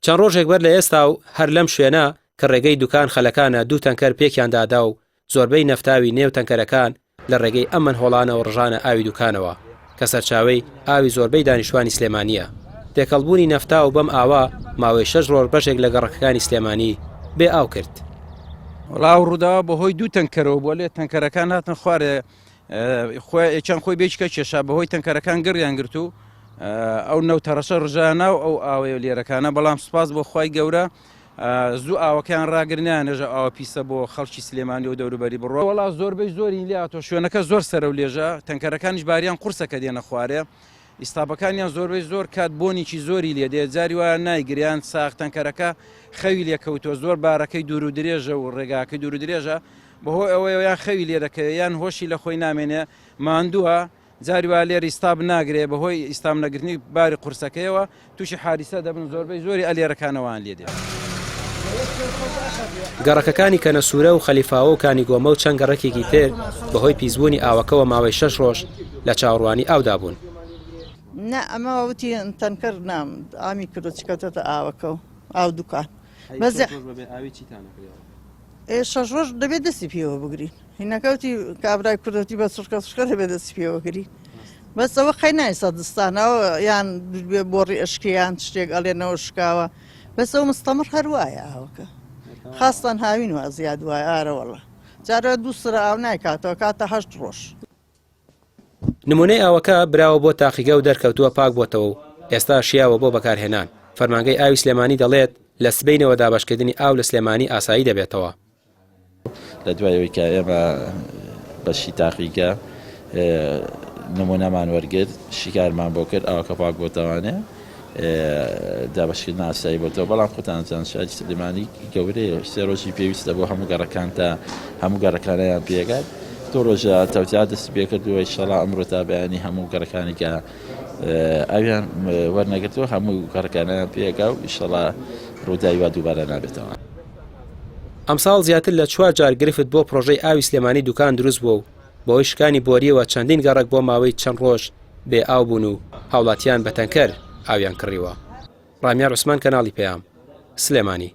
چەند ڕۆژێک بەر لە ئێستا و هەر لەم شوێنە کە ڕێگەی دوکان خەلەکانە دوو تەنکەر پێکیاندادا و زۆربەی نەفتاوی نێو تەنکەرەکان لە ڕێگەی ئەم منهۆڵانە و ڕژانە ئاوی دوکانەوە کە سەرچاوەی ئاوی زۆربەی دانیشتوانی سلێمانیە. تێکەڵبوونی نەفتا و بەم ئاوا ماوەی 6 ڕۆژ بەشێک لە گەڕەکەکانی سلێمانی بێ ئاو کرد. وڵاو ڕووداوە بەهۆی دوو تەنکەرەوە بۆ لێ تەنکەرەکان هاتن خوارێ چەند خۆی بێچکە کێشا بەهۆی تەنکەرەکان گڕیان گرت و ئەو نەوتەڕەشە ڕژانە و ئەو ئاوەیە لێرەکانە بەڵام سوپاس بۆ خی گەورە زوو ئاوەکان ڕاگرنیان نێژە ئاوە پیسە بۆ خەڵکی سلێمانی و دەوروبەری بڕۆ وڵا زۆربەی زۆری لێهاتۆ شوێنەکە زۆر سەرە و لێژە تەنکەرەکانیش باریان قورسەکە دێنە خوارێ ئیستابەکانیان زۆربەی زۆر کات بۆنیی زۆری لێدێ جاری وایە نایگریان ساخ تەنکەرەکە خەوی لێکەوتۆ زۆر بارەکەی دوور و درێژە و ڕێگاکەی دوور و درێژە بەهۆی ئەوەیە یان خەوی لێرەکە یان هۆشی لە خۆی نامێنێ ماندووە جاری وا لێر ئیستاب ناگرێ بەهۆی ئیستام نەگرنی باری قورسەکەیەوە تووشی حادیسە دەبن زۆربەی زۆری ئەلێرەکانەوەیان لێدێ. گەڕەکەکانی کەنەسوورە و خەلیفاوە و کانیگۆمە و چەند گەڕەکێکی تر بەهۆی پیسبوونی ئاوەکەوە ماوەی 6 ڕۆژ لە چاوەڕوانی ئاودا بوون. نه ئەمە وتی تەنکەر نام ئامی کردو چکەوتێتە ئاوەکە و ئاو دوکان بەزێ 6 ڕۆژ دەبێت دەستی پێوە بگرین هینەکەوتی کابرای کوردەتی بە سشکە دەبێت دەستی پێوەگری بەس ئەوە خەی نایسە دستانەوە یان بۆڕی ئەشکیان شتێک ئەلێنەوە شکاوە بەس ئەو مستەمر هەروایە ئاوەکە خاستان هاوین وە زیاد وایە ئارەوەڵە جارە دوو سرە ئاو نایکاتەوە کاتە 8 ڕۆژ. نمونەی ئاوەکە براوە بۆ تاقیگە و دەرکەوتووە پاک بۆتەوە و ئێستا شیاوە بۆ بەکارهێنان. فەرمانگەی ئاوی سلێمانی دەڵێت لە سبەینەوە دابشکردنی ئاو لە سلێمانی ئاسایی دەبێتەوە. لە دوایەوەی کە ئێمە بەشی تاقیگە نمونەمان وەرگرت شیکارمان بۆ کرد ئەوکە پاک بۆتەوانێ دابشکردن ئاسایی بۆتەوە بەڵام خۆتانزان شاری سلێمانی گەورەیە 3 ڕۆژی پێویستە بۆ هەموو گەڕەکان تا هەموو گەڕەکانیان پێگات 2 ڕۆژە تەوتیا دەستی پێ کردووە ئینشەڵا ئەمڕۆ تا بەیانی هەموو گەڕەکانی کە ئەویان وەرنەگرتووە هەموو گەڕەکانیان پێگا و ئینشەڵا ڕووداوی وا دووبارە نابێتەوە. ئەمساڵ زیاتر لە 4 جار گرفت بۆ پرۆژەی ئاوی سلێمانی دوکان دروست بووە و بەهۆی شکانی بۆریەوە چەندین گەڕک بۆ ماوەی چەند ڕۆژ بێ ئاو بوون و هاوڵاتیان بە تەنکەر ئاویان کڕیوە. ڕامیار عوسمان کەناڵی پەیام سلێمانی.